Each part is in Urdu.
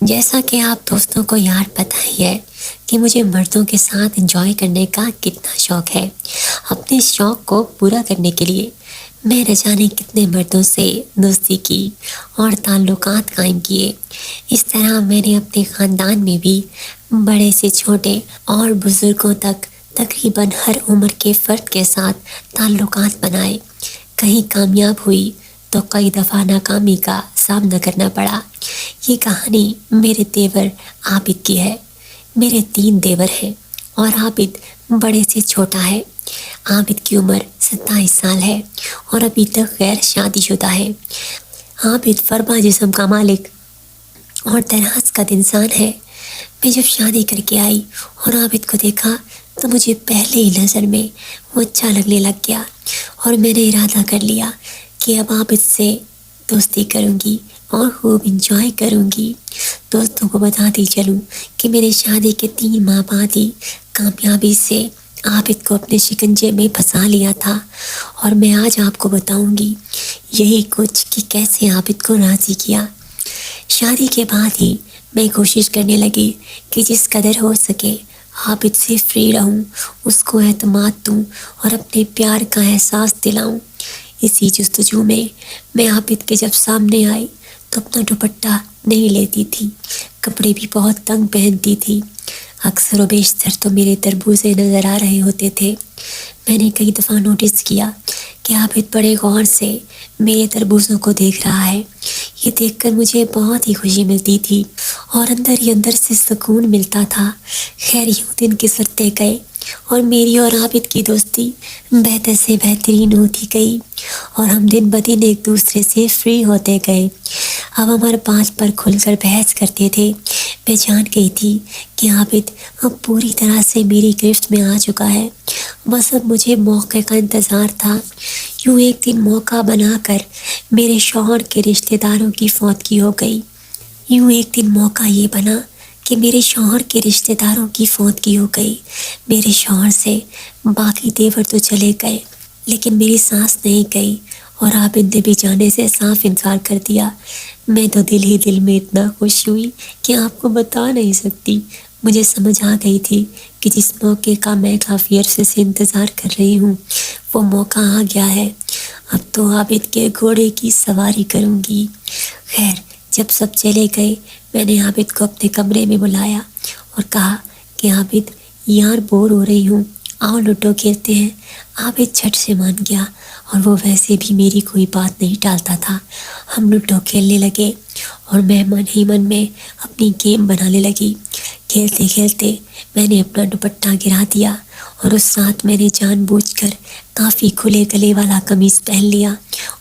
جیسا کہ آپ دوستوں کو یار پتہ ہی ہے کہ مجھے مردوں کے ساتھ انجوائے کرنے کا کتنا شوق ہے۔ اپنے شوق کو پورا کرنے کے لیے میں نہ جانے کتنے مردوں سے دوستی کی اور تعلقات قائم کیے۔ اس طرح میں نے اپنے خاندان میں بھی بڑے سے چھوٹے اور بزرگوں تک تقریباً ہر عمر کے فرد کے ساتھ تعلقات بنائے۔ کہیں کامیاب ہوئی تو کئی دفعہ ناکامی کا سامنا کرنا پڑا۔ یہ کہانی میرے دیور عابد کی ہے۔ میرے 3 دیور ہیں اور عابد بڑے سے چھوٹا ہے۔ عابد کی عمر 27 سال ہے اور ابھی تک غیر شادی شدہ ہے۔ عابد فربا جسم کا مالک اور طرح کا انسان ہے۔ میں جب شادی کر کے آئی اور عابد کو دیکھا تو مجھے پہلے ہی نظر میں وہ اچھا لگنے لگ گیا اور میں نے ارادہ کر لیا کہ اب عابد سے دوستی کروں گی اور خوب انجوائے کروں گی۔ دوستوں کو بتاتی چلوں کہ میرے شادی کے 3 ماہ بعد ہی کامیابی سے عابد کو اپنے شکنجے میں پھنسا لیا تھا، اور میں آج آپ کو بتاؤں گی یہی کچھ کہ کیسے عابد کو راضی کیا۔ شادی کے بعد ہی میں کوشش کرنے لگی کہ جس قدر ہو سکے عابد سے فری رہوں، اس کو اعتماد دوں اور اپنے پیار کا احساس دلاؤں۔ اسی جستجو میں عابد کے جب سامنے آئی تو اپنا دوپٹہ نہیں لیتی تھی، کپڑے بھی بہت تنگ پہنتی تھی۔ اکثر و بیشتر تو میرے تربوزے نظر آ رہے ہوتے تھے۔ میں نے کئی دفعہ نوٹس کیا کہ عابد بڑے غور سے میرے تربوزوں کو دیکھ رہا ہے۔ یہ دیکھ کر مجھے بہت ہی خوشی ملتی تھی اور اندر ہی اندر سے سکون ملتا تھا۔ خیر یوں دن گزرتے گئے اور میری اور عابد کی دوستی بہتر سے بہترین ہوتی گئی اور ہم دن بدن ایک دوسرے سے فری ہوتے گئے۔ اب ہمارے بات پر کھل کر بحث کرتے تھے۔ میں جان گئی تھی کہ عابد اب پوری طرح سے میری گرفت میں آ چکا ہے، بس اب مجھے موقع کا انتظار تھا۔ یوں ایک دن موقع بنا کر میرے شوہر کے رشتہ داروں کی فوتگی ہو گئی۔ میرے شوہر کے رشتہ داروں کی فوتگی ہو گئی۔ میرے شوہر سے باقی دیور تو چلے گئے لیکن میری ساس نہیں گئی اور عابد نے بھی جانے سے صاف انکار کر دیا۔ میں تو دل ہی دل میں اتنا خوش ہوئی کہ آپ کو بتا نہیں سکتی۔ مجھے سمجھ آ گئی تھی کہ جس موقع کا میں کافی عرصے سے انتظار کر رہی ہوں وہ موقع آ گیا ہے۔ اب تو عابد کے گھوڑے کی سواری کروں گی۔ خیر جب سب چلے گئے میں نے عابد کو اپنے کمرے میں بلایا اور کہا کہ عابد یار بور ہو رہی ہوں، آؤ لوڈو کھیلتے ہیں۔ عابد جھٹ سے مان گیا اور وہ ویسے بھی میری کوئی بات نہیں ٹالتا تھا۔ ہم لوڈو کھیلنے لگے اور میں من ہی من میں اپنی گیم بنانے لگی۔ کھیلتے کھیلتے میں نے اپنا دوپٹہ گرا دیا اور اس رات میں نے جان بوجھ کر کافی کھلے گلے والا قمیص پہن لیا،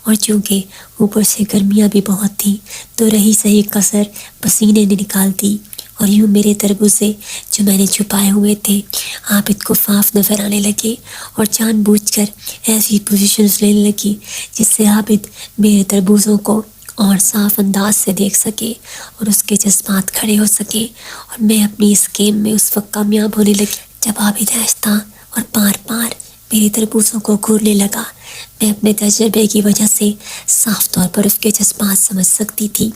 اور چونکہ اوپر سے گرمیاں بھی بہت تھیں تو رہی صحیح کسر پسینے نے نکال دی، اور یوں میرے تربوزے جو میں نے چھپائے ہوئے تھے عابد کو صاف نظر آنے لگے، اور جان بوجھ کر ایسی پوزیشنز لینے لگی جس سے عابد میرے تربوزوں کو اور صاف انداز سے دیکھ سکے اور اس کے جذبات کھڑے ہو سکے، اور میں اپنی اس گیم میں اس وقت کامیاب ہونے لگی جب عابد آہستہ اور بار بار میرے تربوزوں کو گھورنے لگا۔ میں اپنے تجربے کی وجہ سے صاف طور پر اس کے جذبات سمجھ سکتی تھی۔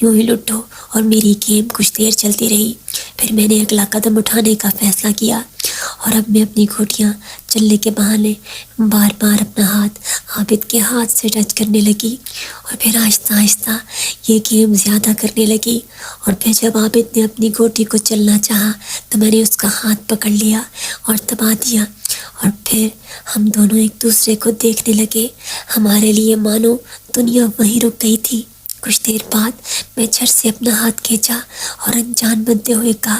یوں ہی لوڈو اور میری گیم کچھ دیر چلتی رہی، پھر میں نے اگلا قدم اٹھانے کا فیصلہ کیا، اور اب میں اپنی گھوٹیاں چلنے کے بہانے بار بار اپنا ہاتھ عابد کے ہاتھ سے ٹچ کرنے لگی، اور پھر آہستہ آہستہ یہ گیم زیادہ کرنے لگی، اور پھر جب عابد نے اپنی گھوٹی کو چلنا چاہا تو میں نے اس کا ہاتھ پکڑ لیا اور دبا دیا، اور پھر ہم دونوں ایک دوسرے کو دیکھنے لگے۔ ہمارے لیے مانو دنیا وہیں رک گئی تھی۔ کچھ دیر بعد میں جھٹ سے اپنا ہاتھ کھینچا اور انجان بنتے ہوئے کہا،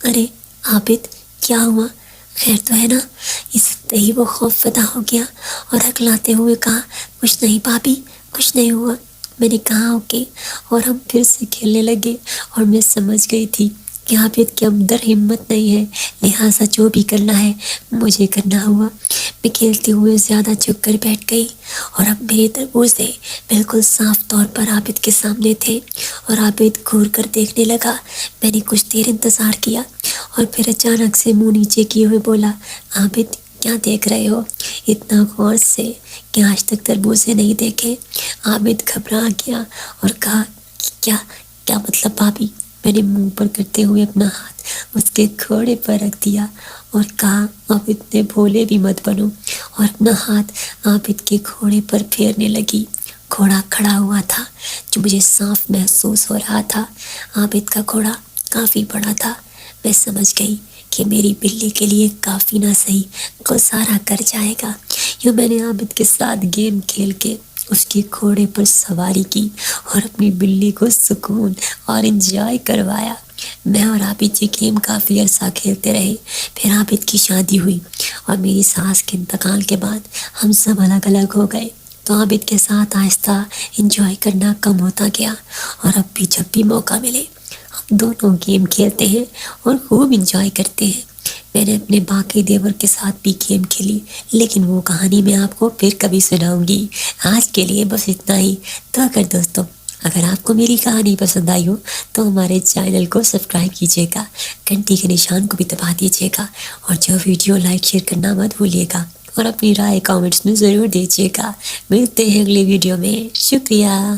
ارے عابد کیا ہوا، خیر تو ہے نا؟ اس سنتے ہی وہ خوف زدہ ہو گیا اور ہکلاتے ہوئے کہا، کچھ نہیں بھابھی، کچھ نہیں ہوا۔ میں نے کہا اوکے، اور ہم پھر سے کھیلنے لگے، اور میں سمجھ گئی تھی کہ عابد کے اندر ہمت نہیں ہے، لہٰذا جو بھی کرنا ہے مجھے کرنا ہوا۔ میں کھیلتے ہوئے زیادہ جھک کر بیٹھ گئی، اور اب میرے تربوزے بالکل صاف طور پر عابد کے سامنے تھے، اور عابد گھور کر دیکھنے لگا۔ میں نے کچھ دیر انتظار کیا اور پھر اچانک سے منہ نیچے کیے ہوئے بولا، عابد کیا دیکھ رہے ہو اتنا غور سے کہ آج تک تربوزے نہیں دیکھے؟ عابد گھبرا گیا اور کہا، کیا مطلب بھابھی؟ میں نے منہ پر کرتے ہوئے اپنا ہاتھ اس کے گھوڑے پر رکھ دیا اور کہا آپ اتنے بھولے بھی مت بنو، اور اپنا ہاتھ عابد کے گھوڑے پر پھیرنے لگی۔ گھوڑا کھڑا ہوا تھا جو مجھے صاف محسوس ہو رہا تھا۔ عابد کا گھوڑا کافی بڑا تھا۔ میں سمجھ گئی کہ میری بلی کے لیے کافی نہ صحیح گزارا کر جائے گا۔ یوں میں نے عابد کے ساتھ گیم کھیل کے اس کے گھوڑے پر سواری کی اور اپنی بلی کو سکون اور انجوائے کروایا۔ میں اور عابد یہ گیم کافی عرصہ کھیلتے رہے۔ پھر عابد کی شادی ہوئی اور میری ساس کے انتقال کے بعد ہم سب الگ الگ ہو گئے، تو عابد کے ساتھ آہستہ انجوائے کرنا کم ہوتا گیا، اور اب بھی جب بھی موقع ملے ہم دونوں گیم کھیلتے ہیں اور خوب انجوائے کرتے ہیں۔ میں نے اپنے باقی دیور کے ساتھ بھی گیم کھیلی، لیکن وہ کہانی میں آپ کو پھر کبھی سناؤں گی۔ آج کے لیے بس اتنا ہی۔ تو اگر آپ کو میری کہانی پسند آئی ہو تو ہمارے چینل کو سبسکرائب کیجیے گا، گھنٹی کے نشان کو بھی دبا دیجیے گا، اور جو ویڈیو لائک شیئر کرنا مت بھولیے گا، اور اپنی رائے کامنٹس میں ضرور دیجیے گا۔ ملتے ہیں اگلی ویڈیو میں۔ شکریہ۔